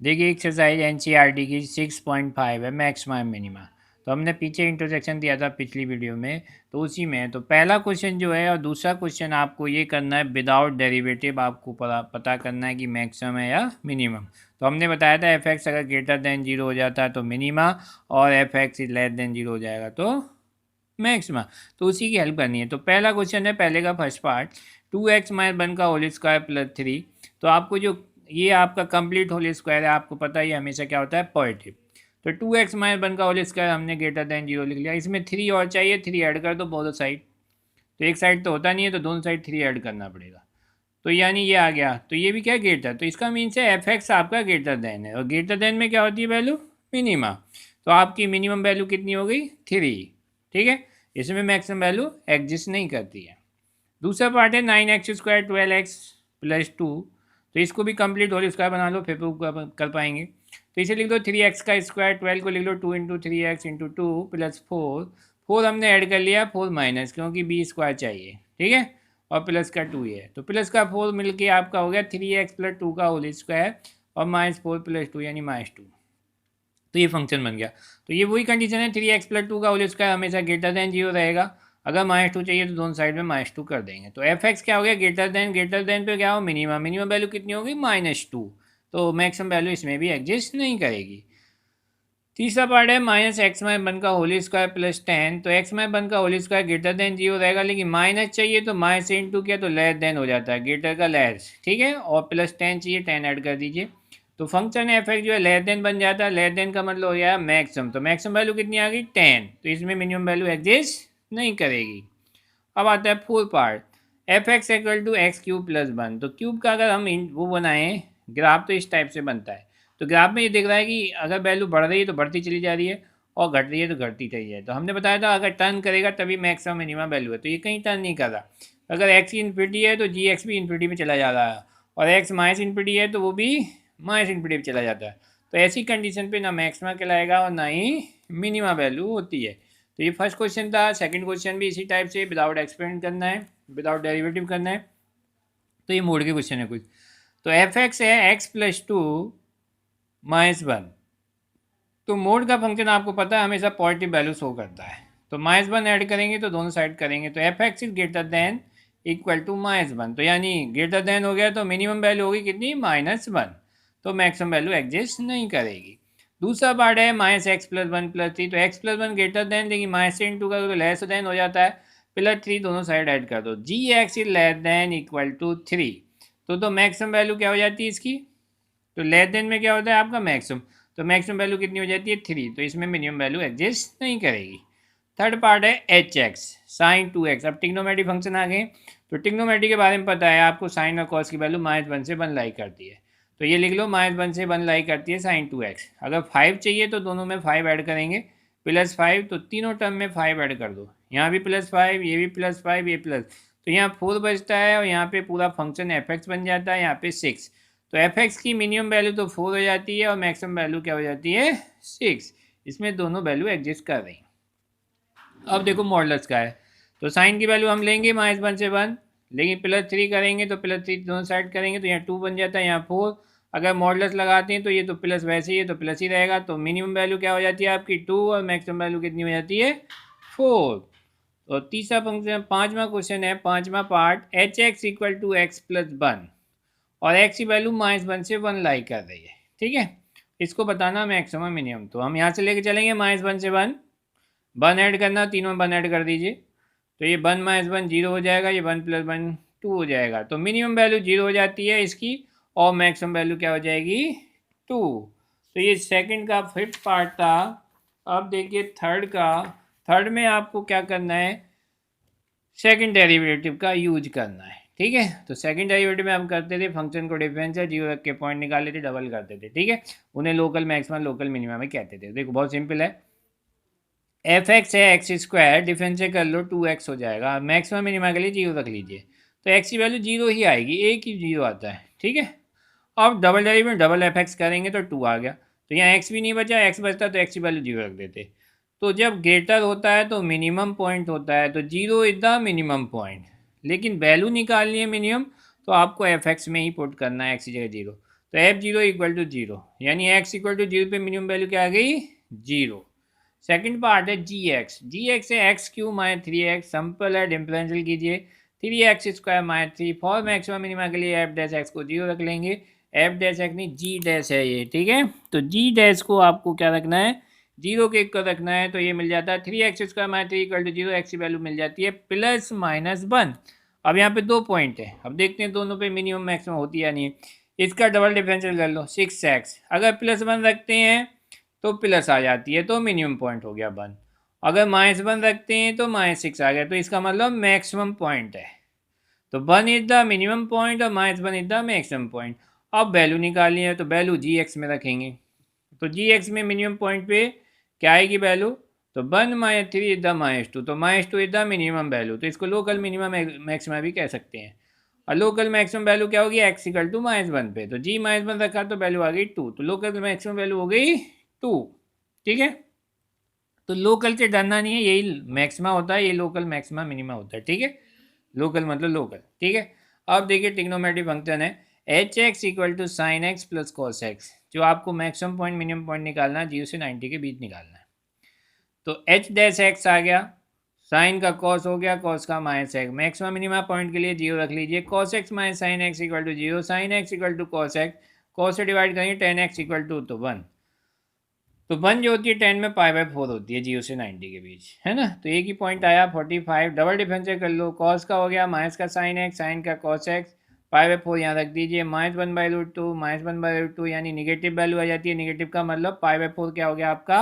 देखिए exercise NCERT की 6.5 है मैक्सिमम मिनिमा। तो हमने पीछे इंट्रोडक्शन दिया था पिछली वीडियो में, तो उसी में तो पहला क्वेश्चन जो है और दूसरा क्वेश्चन आपको ये करना है विदाउट डेरिवेटिव, आपको पता करना है कि मैक्सिमम है या मिनिमम। तो हमने बताया था एफ एक्स अगर ग्रेटर देन जीरो हो जाता है तो मिनिमा, और F X is less than zero हो जाएगा तो मैक्सिमा। तो उसी की हेल्प करनी है। तो पहला क्वेश्चन है पहले का फर्स्ट पार्ट, 2x-1 का होल स्क्वायर प्लस 3। तो आपको जो ये आपका कंप्लीट होल स्क्वायर है, आपको पता है ये हमेशा क्या होता है पॉजिटिव। तो 2x-1 का होल स्क्वायर हमने ग्रेटर देन जीरो लिख लिया। इसमें 3 और चाहिए, 3 ऐड कर दो बोथ साइड। तो एक साइड तो होता नहीं है, तो दोनों साइड 3 ऐड करना पड़ेगा। तो यानी ये आ गया, तो ये भी क्या ग्रेटर, तो इसका मीन्स है एफ एक्स आपका ग्रेटर देन है, और ग्रेटर देन में क्या होती है वैल्यू मिनिमा। तो आपकी मिनिमम वैल्यू कितनी हो गई 3। ठीक है, इसमें मैक्सिमम वैल्यू एग्जिस्ट नहीं करती है। दूसरा पार्ट है 9x² 12x प्लस 2। तो इसको भी कंप्लीट होल स्क्वायर बना लो, फिर प्रूव कर पाएंगे। तो इसे लिख दो 3x का स्क्वायर, 12 को लिख लो 2 इंटू 3x इंटू 2 प्लस 4। 4 हमने ऐड कर लिया 4 माइनस, क्योंकि बी स्क्वायर चाहिए। ठीक है, और प्लस का 2 है, तो प्लस का 4 मिल के आपका हो गया 3x प्लस 2 का होल स्क्वायर, और -4 प्लस 2 यानी -2। तो ये फंक्शन बन गया। तो ये वही कंडीशन है, 3x प्लस 2 का होल स्क्वायर हमेशा ग्रेटर देन जीरो रहेगा। अगर -2 चाहिए तो दोनों साइड में -2 कर देंगे। तो एफ एक्स क्या हो गया ग्रेटर देन पे क्या हो मिनिमम, मिनिमम वैल्यू कितनी होगी -2। तो मैक्सिमम वैल्यू इसमें भी एग्जिस्ट नहीं करेगी। तीसरा पार्ट है -x-1 का होल स्क्वायर प्लस 10। तो x-1 का whole square greater than zero रहेगा, लेकिन माइनस चाहिए तो माइनस से इंटू किया तो लेस देन हो जाता है, ग्रेटर का लेस। ठीक है, और प्लस 10 चाहिए, 10 ऐड कर दीजिए। तो फंक्शन एफ एक्स जो है लेस देन बन जाता है, लेस देन का मतलब हो गया मैक्सिमम। तो मैक्सिमम वैल्यू कितनी आ गई 10, तो इसमें मिनिमम वैल्यू एग्जिस्ट नहीं करेगी। अब आता है fourth part, F x equal to X cube plus 1। तो क्यूब का अगर हम वो बनाएं ग्राफ तो इस टाइप से बनता है। तो ग्राफ में ये दिख रहा है कि अगर वैल्यू बढ़ रही है तो बढ़ती चली जा रही है, और घट रही है तो घटती चली जाए। तो हमने बताया था अगर टर्न करेगा तभी मैक्सिमम मिनिमम वैल्यू है, तो ये कहीं टर्न नहीं कर रहा। अगर एक्स इन्फिनिटी है तो जी एक्स भी इन्फिनिटी में चला जा रहा है, और एक्स माइनस इन्फिनिटी है तो वो भी माइनस इन्फिनिटी में चला जाता है। तो ऐसी कंडीशन पे ना मैक्सिमा कहलाएगा और ना ही मिनिमा वैल्यू होती है। तो ये फर्स्ट क्वेश्चन था। सेकंड क्वेश्चन भी इसी टाइप से विदाउट एक्सपेरिमेंट करना है, विदाउट डेरिवेटिव करना है। तो ये मोड के क्वेश्चन है कुछ। तो एफ एक्स है एक्स प्लस 2 -1। तो मोड का फंक्शन आपको पता है हमेशा पॉजिटिव वैल्यू शो करता है। तो -1 ऐड करेंगे तो दोनों साइड करेंगे, तो F X is greater than equal to -1। तो यानी ग्रेटर देन हो गया तो मिनिमम वैल्यू होगी कितनी -1। तो मैक्सिमम वैल्यू एग्जिस्ट नहीं करेगी। दूसरा पार्ट है -x प्लस 1 प्लस 3। तो x प्लस 1 ग्रेटर देन, लेकिन माइनस से इंटू का तो लेस देन हो जाता है, प्लस 3 दोनों साइड ऐड कर दो, g x is less than equal to 3। तो मैक्सिमम वैल्यू क्या हो जाती है इसकी, तो लेस देन में क्या होता है आपका मैक्सिमम। तो मैक्सिमम वैल्यू कितनी हो जाती है 3। तो इसमें मिनिमम वैल्यू एग्जिस्ट नहीं करेगी। थर्ड पार्ट है एच एक्स साइन 2x। अब टिग्नोमेट्री फंक्शन आ गए। तो टिग्नोमेट्री के बारे में पता है आपको, साइन और कॉस की वैल्यू -1 से 1 लाई करती है। तो ये लिख लो -1 से 1 लाई करती है साइन 2x। अगर 5 चाहिए तो दोनों में 5 ऐड करेंगे, +5। तो तीनों टर्म में 5 ऐड कर दो, यहाँ भी +5, ये भी +5, ये प्लस। तो यहाँ 4 बचता है, और यहाँ पे पूरा फंक्शन एफ एक्स बन जाता है, यहाँ पे 6। तो एफ एक्स की मिनिमम वैल्यू तो 4 हो जाती है, और मैक्सिमम वैल्यू क्या हो जाती है 6। इसमें दोनों वैल्यू एग्जिस्ट कर रही। अब देखो मॉडल्स का है। तो साइन की वैल्यू हम लेंगे -1 से 1, लेकिन +3 करेंगे तो +3 दोनों साइड करेंगे तो यहाँ 2 बन जाता है, यहाँ 4। अगर मॉडल्स लगाते हैं तो ये तो प्लस वैसे ही है तो प्लस ही रहेगा। तो मिनिमम वैल्यू क्या हो जाती है आपकी 2, और मैक्सिमम वैल्यू कितनी हो जाती है 4। और तीसरा फंक्शन, पाँचवा क्वेश्चन है, पाँचवा part, H X equal to X plus 1, और एक्स की वैल्यू -1 से 1 लाई कर रही है। ठीक है, इसको बताना मैक्सिमम मिनिमम। तो हम यहाँ से लेके चलेंगे -1 से 1, 1 ऐड करना, तीनों 1 ऐड कर दीजिए। तो ये 1 - 1 0 हो जाएगा, ये 1 + 1 2 हो जाएगा। तो मिनिमम वैल्यू 0 हो जाती है इसकी, और मैक्सिमम वैल्यू क्या हो जाएगी 2। तो ये सेकंड का फिफ्थ पार्ट था। अब देखिए थर्ड का। थर्ड में आपको क्या करना है, सेकंड डेरिवेटिव का यूज करना है। ठीक है, तो सेकंड डेरिवेटिव में हम करते थे फंक्शन को डिफरेंशियल, जीरो रख के पॉइंट निकाल लेते, डबल करते थे। ठीक है, उन्हें लोकल मैक्सिमम लोकल मिनिमम में कहते थे। देखो बहुत सिंपल है, एफ एक्स है x² डिफरेंशियल कर लो 2x हो जाएगा, मैक्सिमम मिनिमा के लिए 0 रख लीजिए। तो x की वैल्यू 0 ही आएगी, एक ही 0 आता है। ठीक है, अब double derivative double F x करेंगे तो 2 आ गया। तो यहाँ x भी नहीं बचा, x बचता तो x की वैल्यू 0 रख देते। तो जब ग्रेटर होता है तो मिनिमम पॉइंट होता है, तो 0 इज द मिनिमम पॉइंट। लेकिन वैल्यू निकालनी है मिनिमम, तो आपको एफ एक्स में ही पुट करना है x की जगह 0। तो F zero equal to zero, यानी एक्स इक्वल टू जीरो पे मिनिमम वैल्यू क्या आ गई, जीरो। सेकंड पार्ट है जी एक्स है x cube minus three X, simple है, डिफरेंशियल कीजिए, three x square minus three, for maximum minima के लिए एफ डैश एक्स को जीरो रख लेंगे, एफ डैश एक्स नहीं जी डैश है ये, ठीक है। तो जी डैश को आपको क्या रखना है, जीरो के इक्वल रखना है, तो ये मिल जाता है three x square minus three equal to zero, X की वैल्यू मिल जाती है प्लस माइनस वन। अब यहाँ पे दो पॉइंट है, अब देखते हैं दोनों पे मिनिमम मैक्सिमम होती है या नहीं। इसका डबल डिफरेंशियल कर लो, सिक्स एक्स, अगर प्लस वन रखते हैं तो प्लस आ जाती है, तो मिनिमम पॉइंट हो गया वन। अगर माइनस वन रखते हैं तो माइनस सिक्स आ गया, तो इसका मतलब मैक्सिमम पॉइंट है। तो one is the minimum point और minus one is the maximum point. अब वैल्यू निकालनी है, तो वैल्यू जी एक्स में रखेंगे, तो जी एक्स में मिनिमम पॉइंट पे क्या आएगी वैल्यू, तो one minus three is the minus two, तो minus two is the minimum value, तो इसको लोकल मिनिमम मैक्सिमम भी कह सकते हैं। और लोकल मैक्सिमम वैल्यू क्या होगी, X equal to minus one पे, तो जी माइनस वन रखा तो वैल्यू आ गई टू, तो लोकल मैक्सिमम वैल्यू हो गई टू, ठीक है। तो लोकल से डरना नहीं है, यही मैक्सिमा होता है, ये लोकल मैक्सिमा मिनिमा होता है, ठीक है। लोकल मतलब लोकल, ठीक है। अब देखिए ट्रिग्नोमेट्रिक फंक्शन है H X equal to sine X plus cos X, जो आपको मैक्सिमम पॉइंट मिनिमम पॉइंट निकालना है, जीरो से 90 के बीच निकालना है। तो एच डैश एक्स आ गया, साइन का कॉस हो गया, कॉस का minus X, maximum minimum point के लिए जीरो रख लीजिए, cos X minus sine X equal to zero, sine X equal to cos X, cos से डिवाइड करेंगे टेन एक्स इक्वल टू तो वन, तो वन जो होती है टेन में पाई बाय फोर होती है जीरो से 90 के बीच, है ना। तो एक ही पॉइंट आया 45, डबल डिफरेंशियल कर लो, कॉस का हो गया माइनस का साइन एक्स, साइन का cos X, pi by four यहाँ रख दीजिए, minus one by root two, minus one by root two, यानी निगेटिव वैल्यू आ जाती है, निगेटिव का मतलब पाई बाय फोर क्या हो गया आपका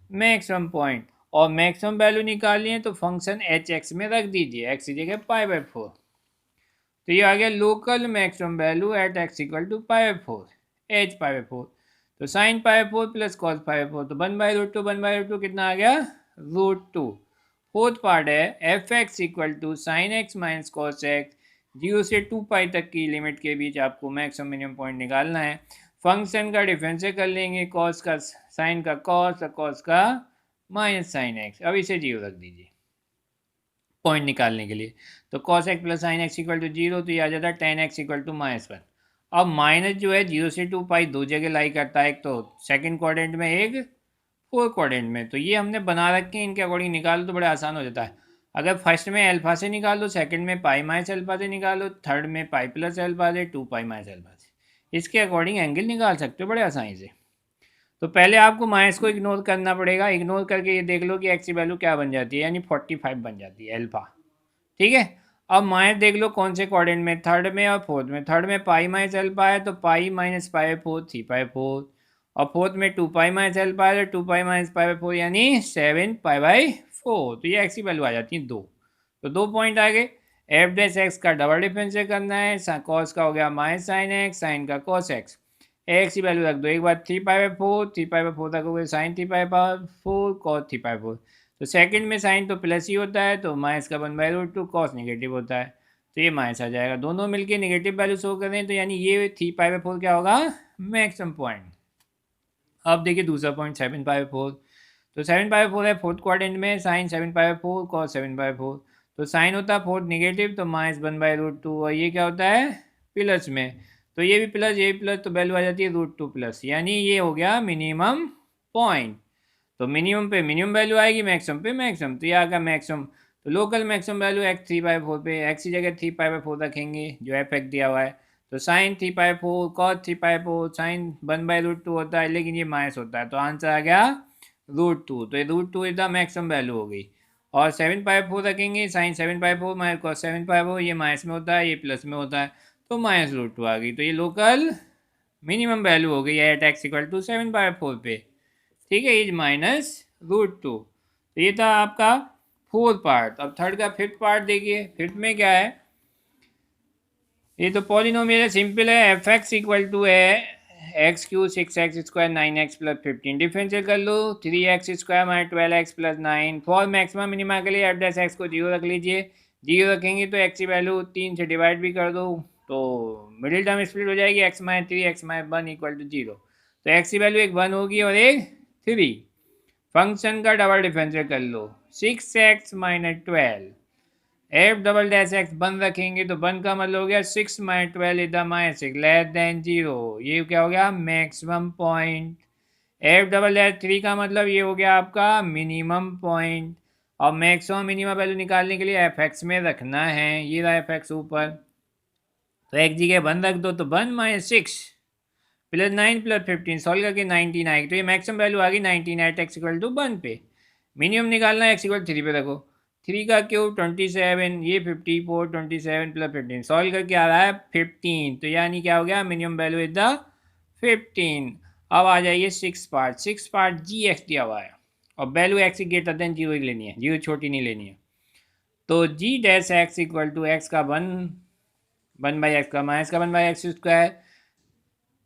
मैक्सिमम पॉइंट, और मैक्सिमम वैल्यू निकालनी है तो फंक्शन एच एक्स में रख दीजिए, एक्स की जगह पाई बाय फोर, तो ये आ गया local maximum value at x equal to pi by four, h pi by four, तो sine pi by four plus cos pi by four, तो one by root two, one by root two कितना आ गया root two. Fourth part है F x equal to sine x minus cos x, zero से two pi तक की limit के बीच आपको मैक्सिमम मिनिमम पॉइंट निकालना है। फंक्शन का डिफरेंशियल कर लेंगे, कॉस का साइन का कॉस और कॉस का माइनस साइन एक्स, अब इसे जीरो रख दीजिए पॉइंट निकालने के लिए, तो cos X plus sine X equal to zero, तो ये आ जाता है tan X equal to minus one. अब माइनस जो है जीरो से टू पाई दो जगह लाई करता है, एक तो सेकंड क्वाड्रेंट में एक फोर्थ क्वाड्रेंट में, तो ये हमने बना रखे हैं, इनके अकॉर्डिंग निकालो तो बड़ा आसान हो जाता है। अगर फर्स्ट में अल्फा से निकालो, सेकंड में पाई माइनस अल्फा से निकालो, थर्ड में पाई प्लस अल्फा से, टू पाई माइनस अल्फा से, इसके अकॉर्डिंग एंगल निकाल सकते हो बड़े आसानी से। तो पहले आपको माइनस को इग्नोर करना पड़ेगा, इग्नोर करके ये देख लो कि एक्स की वैल्यू क्या बन जाती है, यानी 45 बन जाती है अल्फा, ठीक है। अब माइनस देख लो कौन से क्वाड्रेंट में, थर्ड में और फोर्थ में, थर्ड में पाई माइनस अल्फा है तो pi minus pi by four, three pi four, और फोर्थ में टू पाई माइनस अल्फा है तो two pi minus pi by four, यानी सेवन पाई बाय फोर, तो ये एक्स की वैल्यू आ जाती है दो। तो दो पॉइंट आ गए, एफ डैश एक्स का डबल डिफरेंशियल करना है, कॉस का हो गया माइनस साइन एक्स, साइन का कॉस एक्स, एक्स की वैल्यू रख दो, एक बार three pi by four, three pi by four रखोगे sine three pi by four, cos three pi four, तो सेकंड में साइन तो प्लस ही होता है, तो माइनस का one by root two, cos negative होता है, तो ये माइनस आ जाएगा, दोनों मिलके नेगेटिव वैल्यू शो कर रहे हैं, तो यानी ये थ्री पाई बाय फोर क्या होगा मैक्सिमम पॉइंट। अब देखिए दूसरा point seven pi by four, तो सेवन पाई बाय फोर है फोर्थ क्वाड्रेंट में, sine seven pi by four, cos seven pi by four, तो साइन होता है फोर्थ नेगेटिव, तो minus one by root two, और ये क्या होता है प्लस में, तो ये भी प्लस ये भी प्लस, तो वैल्यू आ जाती है रूट टू प्लस, यानी ये हो गया मिनिमम पॉइंट। तो मिनिमम पे मिनिमम वैल्यू आएगी, मैक्सिमम पे मैक्सिमम, तो ये आ गया मैक्सिमम। तो local maximum value x three by four पे, एक्स की जगह थ्री पाई बाई फोर रखेंगे जो एफ एक्स दिया हुआ है, तो sine three pi four, cos three pi four, sine one by root two होता है, लेकिन ये माइनस होता है, तो आंसर आ गया रूट टू, तो ये root two is the maximum value हो गई। और सेवन पाई फोर रखेंगे, sine seven pi four minus cos seven pi four, ये माइनस में होता है, ये प्लस में होता है, तो माइनस रूट टू आ गई, तो ये लोकल मिनिमम वैल्यू हो गई at x equal to seven pi four पे, ठीक है, इज माइनस रूट टू। तो ये था आपका फोर्थ पार्ट। अब थर्ड का फिफ्थ पार्ट देखिए, फिफ्थ में क्या है, ये तो पॉलिनोमियल है, सिंपल है, एफ एक्स इक्वल टू है x cube six x square nine x plus fifteen, differential कर लो three x square minus twelve x plus nine, for maximum minima के लिए एफ डैश एक्स को जीरो रख लीजिए, जीरो रखेंगे तो एक्स की वैल्यू तीन से डिवाइड भी कर दो, तो मिडिल टर्म स्प्लिट हो जाएगी, x minus three x minus one equal to zero, तो एक्स की वैल्यू एक वन होगी और एक थ्री। फंक्शन का डबल डिफरेंशियल कर लो, six x minus twelve, f double dash x one रखेंगे तो वन का मतलब हो गया 6 minus 12 is the minus 6 less than 0, ये क्या हो गया maximum point. F double dash 3 का मतलब ये हो गया आपका मिनिमम पॉइंट। और मैक्सिमम मिनिमम वैल्यू निकालने के लिए एफ एक्स में रखना है, ये रहा एफ एक्स ऊपर, तो एक्स जी के वन रख दो तो 1 - 6 प्लस 9 प्लस 15 सॉल्व करके 19 आएगी, तो ये मैक्सिमम वैल्यू आ गई 19 एट एक्स इक्वल टू 1 पे। मिनिमम निकालना है एक्स इक्वल 3 पे रखो, 3 का क्यूब 27, ये 54, 27 प्लस 15 सॉल्व करके आ रहा है 15, तो यानी क्या हो गया मिनिमम वैल्यू इज द 15। अब आ जाइए 6 पार्ट जी एक्स दिया हुआ है और value x greater than zero ही लेनी है, जीरो छोटी नहीं लेनी है। तो g dash x equal to x का 1/x का माइनस का 1/x स्क्वायर,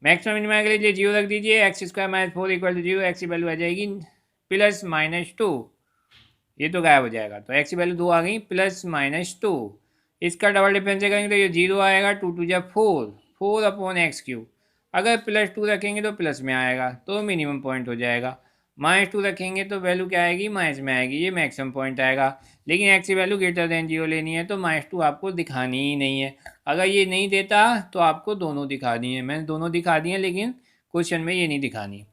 मैक्सिमम मिनिमम के लिए जीरो रख दीजिए, X square minus 4 equal to zero, X की वैल्यू आ जाएगी +-2, ये तो गायब हो जाएगा, तो एक्स की वैल्यू 2 आ गई +-2। इसका डबल डिफरेंस करेंगे तो ये 0 आएगा, 2 2 जा 4, 4/x³। अगर +2 रखेंगे तो प्लस में आएगा तो मिनिमम पॉइंट हो जाएगा, -2 रखेंगे तो वैल्यू क्या आएगी माइनस में आएगी, ये मैक्सिमम पॉइंट आएगा। लेकिन एक्स की वैल्यू ग्रेटर देन 0 लेनी है तो -2 आपको दिखानी ही नहीं है। अगर ये नहीं देता तो आपको दोनों दिखानी है, मैंने दोनों दिखा दी हैं लेकिन क्वेश्चन में ये नहीं दिखानी।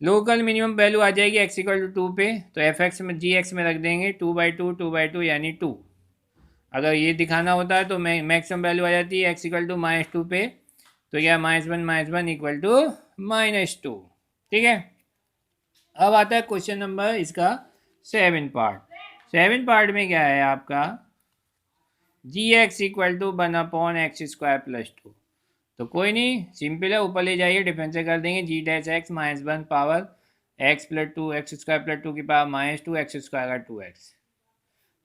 लोकल मिनिमम वैल्यू आ जाएगी एक्स इक्वल टू 2 पे, तो एफ एक्स में जी एक्स में रख देंगे 2/2 2/2 यानी 2। अगर ये दिखाना होता है तो मैक्सिमम वैल्यू आ जाती है एक्स इक्वल टू -2 पे, तो क्या -1 इक्वल टू -2। ठीक है, अब आता है क्वेश्चन नंबर इसका 7 पार्ट। 7 पार्ट में क्या है आपका जी एक्स इक्वल टू 1/x² + 2, तो कोई नहीं सिंपल है, ऊपर ले जाइए डिफरेंशियल कर देंगे, जी dash x -1 power x + 2 x² + 2 की पावर -2 x² का 2x,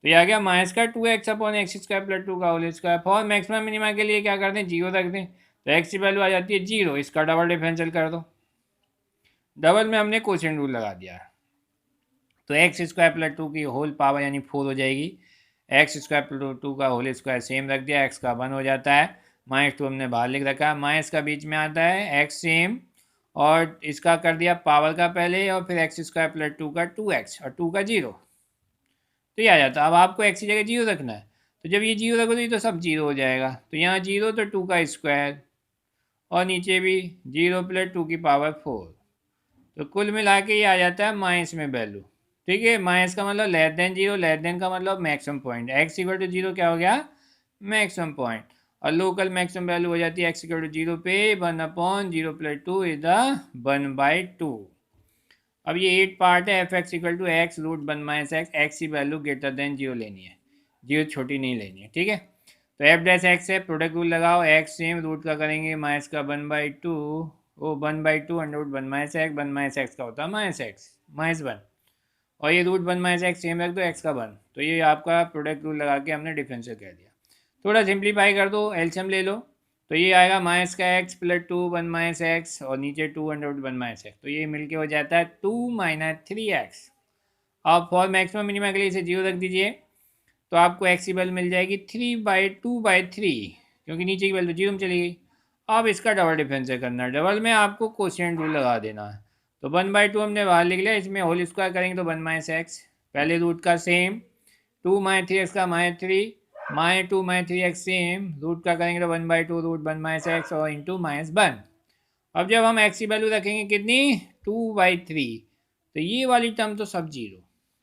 तो ये आ गया माइनस का 2x/x² + 2 का whole square. For maximum minima के लिए क्या करते हैं जीरो रख दें, तो एक्स की वैल्यू आ जाती है 0, इसका डबल डिफरेंशियल कर दो, डबल में हमने कोशिएंट रूल लगा दिया, तो x² + 2 की होल पावर यानी 4 हो जाएगी, x² + 2 का होल स्क्वायर सेम रख दिया, x का 1 हो जाता है, -2 हमने बाहर लिख रखा है, माइनस का बीच में आता है x सेम, और इसका कर दिया पावर का पहले और फिर x² + 2 का 2x और 2 का 0, तो ये आ जाता है। अब आपको x की जगह 0 रखना है, तो जब ये 0 रखोगे तो सब 0 हो जाएगा, तो यहाँ 0 तो 2 का स्क्वायर और नीचे भी 0 + 2 की पावर 4, तो कुल मिला के ये आ जाता है माइनस में वैल्यू। ठीक है, माइनस का मतलब लेस देन 0, लेस देन का मतलब maximum point, x equal to 0 क्या हो गया मैक्सिमम पॉइंट, और लोकल मैक्सिमम वैल्यू हो जाती है x इक्वल टू 0 पे 1/0 + 2 इज द 1/2। अब ये 8 पार्ट है, F x equal to X √1 - x की वैल्यू ग्रेटर देन 0 लेनी है, 0 छोटी नहीं लेनी है। ठीक है, तो एफ डैश एक्स है, प्रोडक्ट रूल लगाओ, एक्स सेम रूट का करेंगे माइनस का 1/2, वो 1/2 √1 - x, 1 - x का होता है -1, और ये √1 - x सेम रख दो, x का 1, तो ये आपका प्रोडक्ट रूल लगा के हमने डिफरेंशियल कह दिया। थोड़ा सिंप्लीफाई कर दो, एलसीएम ले लो, तो ये आएगा माइनस का x + 2 1 - x और नीचे 2 √1 - x, तो ये मिलके हो जाता है 2 - 3x। अब फॉर मैक्सिमम मिनिमम के लिए इसे 0 रख दीजिए, तो आपको x की वैल्यू मिल जाएगी 3/2/3, क्योंकि नीचे की वैल्यू 0 में चली गई। अब इसका डबल डिफरेंशियल करना है, डबल में आपको कोशिएंट रूल लगा देना है, तो 1/2 हमने बाहर लिख लिया, इसमें होल स्क्वायर करेंगे तो 1 - x, पहले रूट का सेम, 2 - 3x का -3, -2 - 3x सेम, रूट का करेंगे तो 1/2 √1 - x और इंटू -1। अब जब हम x की वैल्यू रखेंगे कितनी 2/3, तो ये वाली टर्म तो सब 0,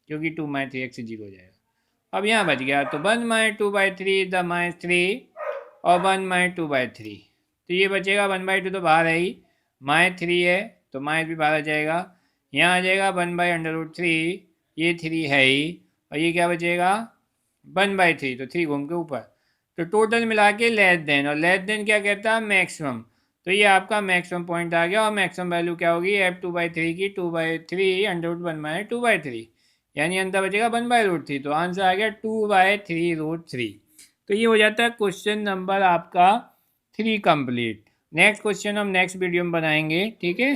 क्योंकि 2 - 3x 0 हो जाएगा। अब यहाँ बच गया, तो 1 - 2/3 द -3 और 1 - 2/3, तो ये बचेगा 1/2 तो बाहर है ही, -3 है तो माइनस भी बाहर आ जाएगा, यहाँ आ जाएगा 1/√3, ये 3 है ही, और ये क्या बचेगा 1/3, तो 3 घूम के ऊपर, तो टोटल मिला के लेस देन, और लेस देन क्या कहता है मैक्सिमम, तो ये आपका मैक्सिमम पॉइंट आ गया, और मैक्सिमम वैल्यू क्या होगी f2/3 की 2/3 √1 - 2/3, यानी अंतर बचेगा 1/√3, तो आंसर आ गया 2/3√3। तो ये हो जाता है क्वेश्चन नंबर आपका 3 कंप्लीट। नेक्स्ट क्वेश्चन हम नेक्स्ट वीडियो में बनाएंगे, ठीक है।